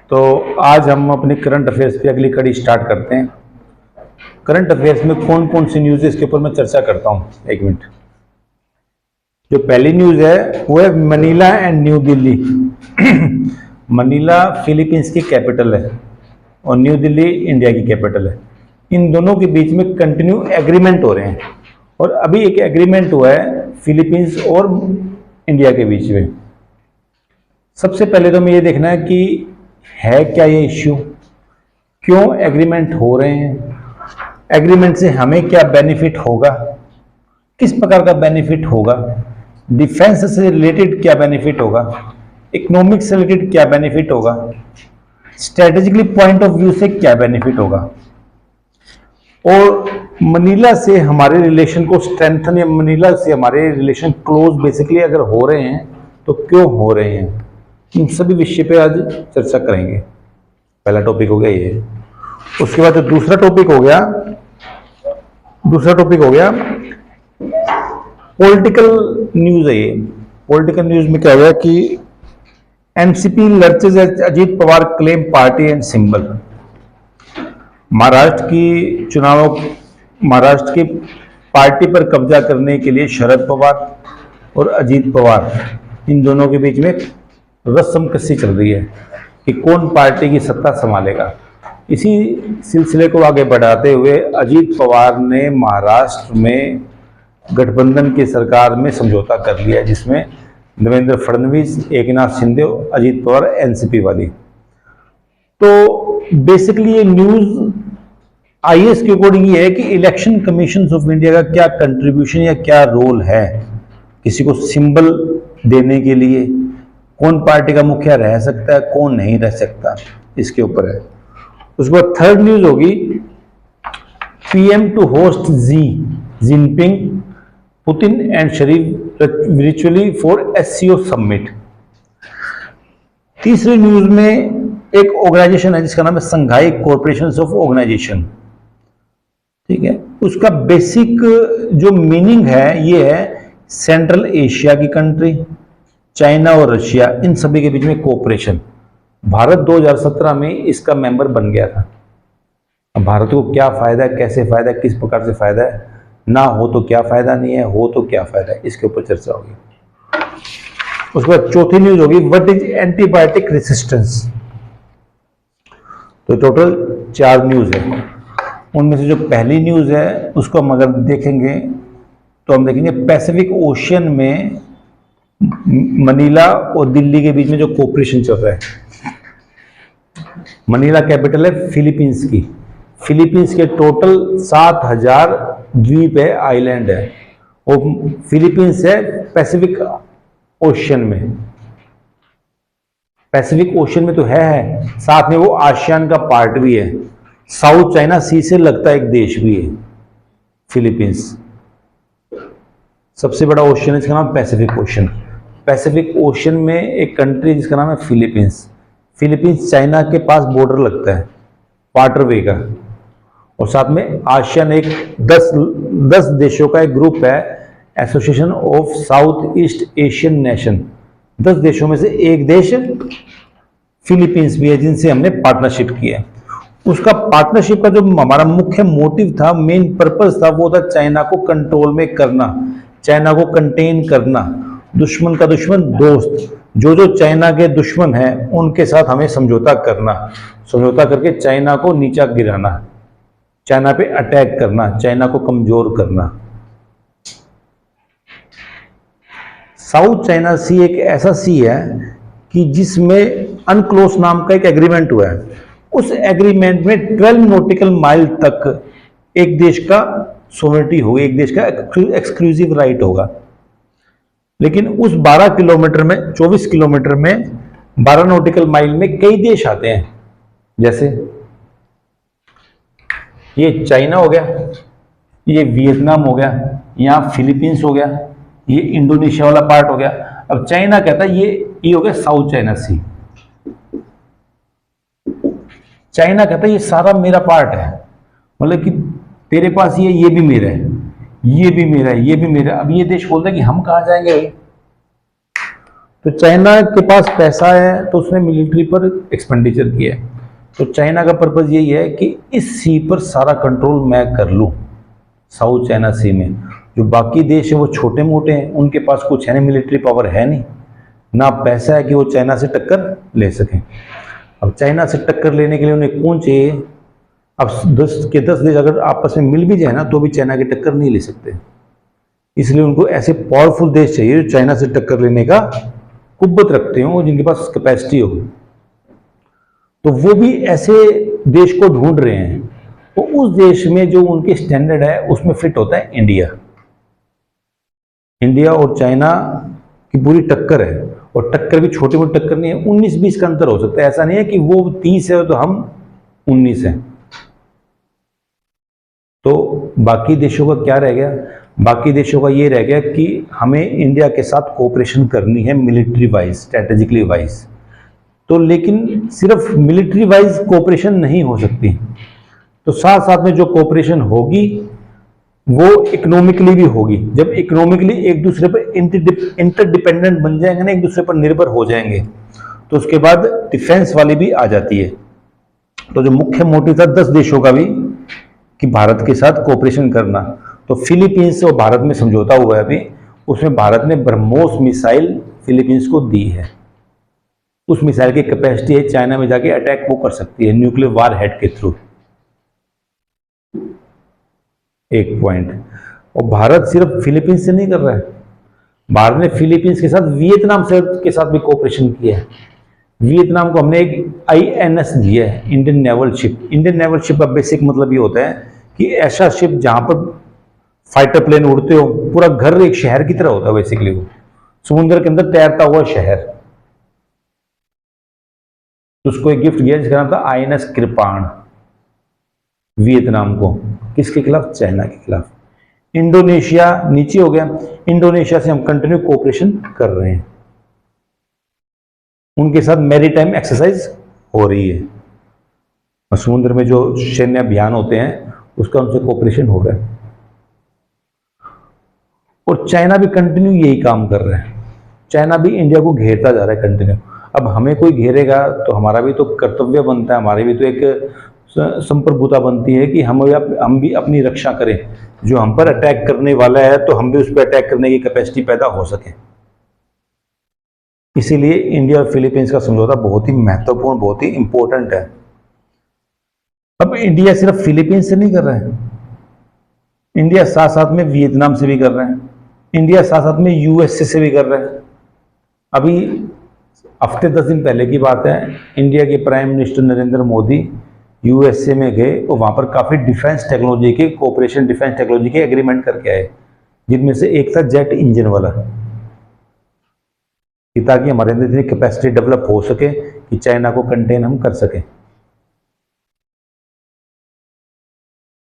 तो आज हम अपने करंट अफेयर्स की अगली कड़ी स्टार्ट करते हैं। करंट अफेयर्स में कौन कौन सी न्यूज़ है इसके ऊपर मैं चर्चा करता हूँ। एक मिनट। जो पहली न्यूज़ है वो है Manila and new Delhi. Manila Philippines की कैपिटल है और न्यू दिल्ली इंडिया की कैपिटल है। इन दोनों के बीच में कंटिन्यू एग्रीमेंट हो रहे हैं और अभी एक एग्रीमेंट हुआ है फिलीपींस और इंडिया के बीच में। सबसे पहले तो हमें ये देखना है कि है क्या ये इश्यू, क्यों एग्रीमेंट हो रहे हैं, एग्रीमेंट से हमें क्या बेनिफिट होगा, किस प्रकार का बेनिफिट होगा, डिफेंस से रिलेटेड क्या बेनिफिट होगा, इकोनॉमिक्स से रिलेटेड क्या बेनिफिट होगा, स्ट्रेटेजिकली पॉइंट ऑफ व्यू से क्या बेनिफिट होगा, और मनीला से हमारे रिलेशन को स्ट्रेंथन या मनीला से हमारे रिलेशन क्लोज बेसिकली अगर हो रहे हैं तो क्यों हो रहे हैं, इन सभी विषय पे आज चर्चा करेंगे। पहला टॉपिक हो गया ये। उसके बाद जो दूसरा टॉपिक हो गया पॉलिटिकल न्यूज है। ये पॉलिटिकल न्यूज में क्या हुआ कि NCP lurches at Ajit Pawar claim party and symbol. Maharashtra की पार्टी पर कब्जा करने के लिए शरद पवार और अजीत पवार इन दोनों के बीच में रस्म कसी चल रही है कि कौन पार्टी की सत्ता संभालेगा। इसी सिलसिले को आगे बढ़ाते हुए अजीत पवार ने महाराष्ट्र में गठबंधन की सरकार में समझौता कर लिया जिसमें देवेंद्र फडणवीस, एकनाथ शिंदे, अजीत पवार एनसीपी वाली। तो बेसिकली ये न्यूज आईएएस के अकॉर्डिंग ये है कि इलेक्शन कमीशन ऑफ इंडिया का क्या कंट्रीब्यूशन या क्या रोल है किसी को सिंबल देने के लिए, कौन पार्टी का मुखिया रह सकता है, कौन नहीं रह सकता, इसके ऊपर है। उसके बाद थर्ड न्यूज होगी PM to host Jinping, Putin and Sharif virtually for SCO summit. तीसरी न्यूज में एक ऑर्गेनाइजेशन है जिसका नाम है संघाई कॉर्पोरेशन ऑफ ऑर्गेनाइजेशन। ठीक है, उसका बेसिक जो मीनिंग है ये है सेंट्रल एशिया की कंट्री, चाइना और रशिया, इन सभी के बीच में कोऑपरेशन। भारत 2017 में इसका मेंबर बन गया था। अब भारत को क्या फायदा है, कैसे फायदा है, किस प्रकार से फायदा है, ना हो तो क्या फायदा नहीं है, हो तो क्या फायदा है, इसके ऊपर चर्चा होगी। उसके बाद चौथी न्यूज होगी व्हाट इज एंटीबायोटिक रेसिस्टेंस। तो टोटल 4 न्यूज है। उनमें से जो पहली न्यूज है उसको हम अगर देखेंगे तो हम देखेंगे पैसिफिक ओशियन में मनीला और दिल्ली के बीच में जो कोऑपरेशन चल रहा है। मनीला कैपिटल है फिलीपींस की। फिलीपींस के टोटल 7000 द्वीप है, आइलैंड है, और फिलीपींस है पैसिफिक ओशियन में। पैसिफिक ओशियन में तो है, साथ में वो आसियान का पार्ट भी है, साउथ चाइना सी से लगता एक देश भी है फिलीपींस। सबसे बड़ा ओशियन है जिसका नाम पैसिफिक ओशियन। पैसिफिक ओशियन में एक कंट्री जिसका नाम है फिलीपींस। फिलीपींस चाइना के पास बॉर्डर लगता है वाटरवे का, और साथ में आसियान एक 10 देशों का एक ग्रुप है, association of south east Asian nation. 10 देशों में से एक देश फिलीपींस भी है जिनसे हमने पार्टनरशिप की है। उसका पार्टनरशिप का जो हमारा मुख्य मोटिव था, मेन पर्पस था, वो था चाइना को कंट्रोल में करना, चाइना को कंटेन करना, दुश्मन का दुश्मन दोस्त, जो चाइना के दुश्मन हैं उनके साथ हमें समझौता करना, समझौता करके चाइना को नीचा गिराना, चाइना पे अटैक करना, चाइना को कमजोर करना। साउथ चाइना सी एक ऐसा सी है कि जिसमें अनक्लोज नाम का एक एग्रीमेंट हुआ है। उस एग्रीमेंट में 12 नॉटिकल माइल तक एक देश का सोवरेनिटी होगी, एक देश का एक्सक्लूसिव राइट होगा। लेकिन उस 12 किलोमीटर में, 24 किलोमीटर में 12 नॉटिकल माइल में कई देश आते हैं। जैसे ये चाइना हो गया, ये वियतनाम हो गया, यहाँ फिलीपींस हो गया, ये इंडोनेशिया वाला पार्ट हो गया। अब चाइना कहता है ये हो गया साउथ चाइना सी। चाइना कहता है ये सारा मेरा पार्ट है, मतलब कि तेरे पास ये भी मेरा है, ये भी मेरा है, ये भी मेरा है। अब ये देश बोलता है कि हम कहाँ जाएंगे भाई, तो चाइना के पास पैसा है तो उसने मिलिट्री पर एक्सपेंडिचर किया है। तो चाइना का पर्पज यही है कि इस सी पर सारा कंट्रोल मैं कर लूँ। साउथ चाइना सी में जो बाकी देश है वो छोटे मोटे हैं, उनके पास कुछ है नहीं, मिलिट्री पावर है नहीं, ना पैसा है कि वो चाइना से टक्कर ले सकें। अब चाइना से टक्कर लेने के लिए उन्हें कौन चाहिए? अब 10 देश अगर आपस में मिल भी जाए ना तो भी चाइना की टक्कर नहीं ले सकते। इसलिए उनको ऐसे पावरफुल देश चाहिए जो चाइना से टक्कर लेने का कुव्वत रखते हो, जिनके पास कैपेसिटी हो। तो वो भी ऐसे देश को ढूंढ रहे हैं। तो उस देश में जो उनके स्टैंडर्ड है उसमें फिट होता है इंडिया। इंडिया और चाइना की पूरी टक्कर है, और टक्कर भी छोटी मोटी टक्कर नहीं है, 19-20 का अंतर हो सकता है। ऐसा नहीं है कि वो 30 है तो हम 19 हैं। तो बाकी देशों का क्या रह गया? बाकी देशों का ये रह गया कि हमें इंडिया के साथ कोऑपरेशन करनी है मिलिट्री वाइज, स्ट्रेटेजिकली वाइज। तो लेकिन सिर्फ मिलिट्री वाइज कोऑपरेशन नहीं हो सकती, तो साथ साथ में जो कोऑपरेशन होगी वो इकोनॉमिकली भी होगी। जब इकोनॉमिकली एक दूसरे पर इंटरडिपेंडेंट बन जाएंगे ना, एक दूसरे पर निर्भर हो जाएंगे, तो उसके बाद डिफेंस वाली भी आ जाती है। तो जो मुख्य मोटिव था 10 देशों का भी कि भारत के साथ कोऑपरेशन करना, तो फिलीपींस और भारत में समझौता हुआ है अभी, उसमें भारत ने ब्रह्मोस मिसाइल फिलीपींस को दी है। उस मिसाइल की कैपेसिटी है चाइना में जाके अटैक वो कर सकती है न्यूक्लियर वार हेड के थ्रू। एक पॉइंट। और भारत सिर्फ फिलीपींस से नहीं कर रहा है, भारत ने फिलीपींस के साथ वियतनाम से के साथ भी कोऑपरेशन किया है। वियतनाम को हमने एक आईएनएस दिया है, Indian naval ship. Indian naval ship का बेसिक मतलब ये होता है कि ऐसा शिप जहां पर फाइटर प्लेन उड़ते हो, पूरा घर एक शहर की तरह होता है बेसिकली, वो समुद्र के अंदर तैरता हुआ शहर। तो उसको एक गिफ्ट दिया जिसका नाम था आईएनएस कृपाण, वियतनाम को। किसके खिलाफ? चाइना के खिलाफ। इंडोनेशिया नीचे हो गया, इंडोनेशिया से हम कंटिन्यू कोऑपरेशन कर रहे हैं, उनके साथ मैरीटाइम एक्सरसाइज हो रही है, और समुद्र में जो सैन्य अभियान होते हैं उसका उनसे कोऑपरेशन हो रहा है। और चाइना भी कंटिन्यू यही काम कर रहा है, चाइना भी इंडिया को घेरता जा रहा है कंटिन्यू। अब हमें कोई घेरेगा तो हमारा भी तो कर्तव्य बनता है, हमारी भी तो एक संप्रभुता बनती है कि हम भी अपनी रक्षा करें। जो हम पर अटैक करने वाला है तो हम भी उस पर अटैक करने की कैपेसिटी पैदा हो सके। इसीलिए इंडिया और फिलीपींस का समझौता बहुत ही महत्वपूर्ण, बहुत ही इंपॉर्टेंट है। अब इंडिया सिर्फ फिलीपींस से नहीं कर रहा है, इंडिया साथ साथ में वियतनाम से भी कर रहा है, इंडिया साथ साथ में यूएसए से भी कर रहा है। अभी हफ्ते 10 दिन पहले की बात है, इंडिया के prime minister Narendra Modi USA में गए और वहां पर काफी डिफेंस टेक्नोलॉजी के कोऑपरेशन, डिफेंस टेक्नोलॉजी के एग्रीमेंट करके आए, जिनमें से एक था जेट इंजन वाला, कि ताकि हमारे अंदर इतनी कैपेसिटी डेवलप हो सके कि चाइना को कंटेन हम कर सकें।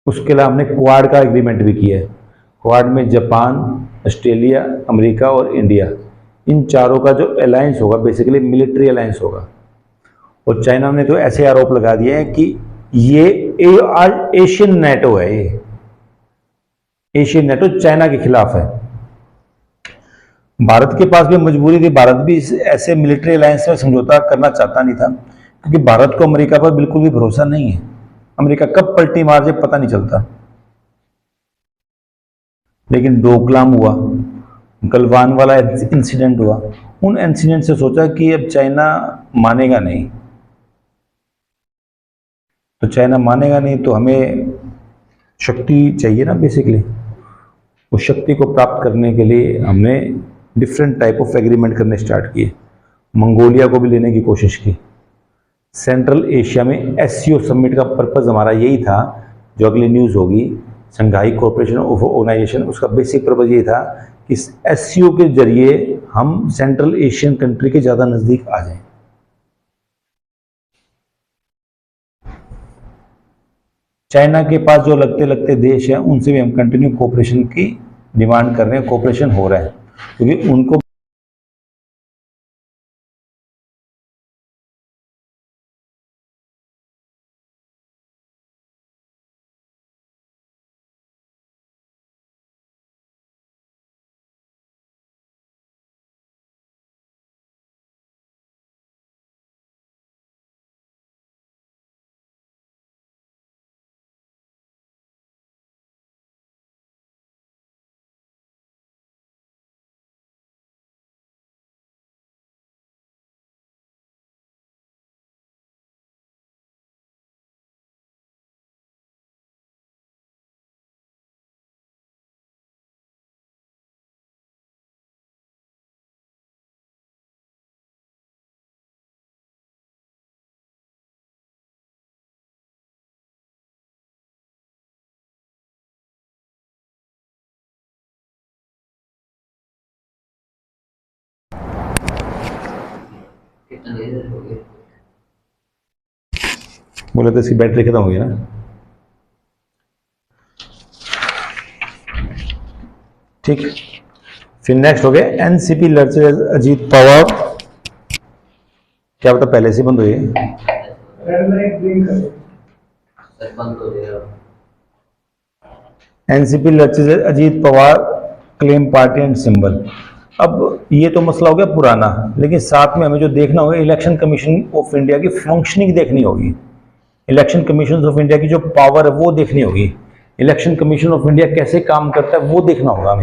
उसके अलावा हमने क्वाड का एग्रीमेंट भी किया है। क्वाड में जापान, ऑस्ट्रेलिया, अमेरिका और इंडिया, इन चारों का जो अलायंस होगा बेसिकली मिलिट्री अलायंस होगा। और चाइना ने तो ऐसे आरोप लगा दिए हैं कि ये एशियन नेटो है, ये एशियन नेटो चाइना के खिलाफ है। भारत के पास भी मजबूरी थी, भारत भी ऐसे मिलिट्री अलायंस में समझौता करना चाहता नहीं था, क्योंकि भारत को अमेरिका पर बिल्कुल भी भरोसा नहीं है। अमेरिका कब पलटी मार जाए पता नहीं चलता। लेकिन डोकलाम हुआ, गलवान वाला इंसिडेंट हुआ, उन इंसिडेंट से सोचा कि अब चाइना मानेगा नहीं। तो चाइना मानेगा नहीं तो हमें शक्ति चाहिए ना बेसिकली। उस शक्ति को प्राप्त करने के लिए हमने डिफरेंट टाइप ऑफ एग्रीमेंट करने स्टार्ट किए। मंगोलिया को भी लेने की कोशिश की। सेंट्रल एशिया में एससीओ समिट का पर्पज हमारा यही था, जो अगली न्यूज़ होगी, शंघाई कोऑपरेशन ऑर्गेनाइजेशन, उसका बेसिक पर्पज ये था कि एससीओ के जरिए हम सेंट्रल एशियन कंट्री के ज़्यादा नज़दीक आ जाएं। चाइना के पास जो लगते लगते देश हैं उनसे भी हम कंटिन्यू कोऑपरेशन की डिमांड कर रहे हैं, कोऑपरेशन हो रहा है, क्योंकि उनको बोले तो इसकी बैटरी खत्म हो गई ना। ठीक, फिर नेक्स्ट हो गया एनसीपी लड़ते अजीत पवार। क्या बता, पहले से बंद हुई है। एनसीपी लड़ते Ajit Pawar claim party and symbol. अब ये तो मसला हो गया पुराना, लेकिन साथ में हमें जो देखना होगा इलेक्शन कमीशन ऑफ इंडिया की फंक्शनिंग देखनी होगी। इलेक्शन कमीशन ऑफ इंडिया की जो पावर है वो देखनी होगी। इलेक्शन कमीशन ऑफ इंडिया कैसे काम करता है वो देखना होगा हमें।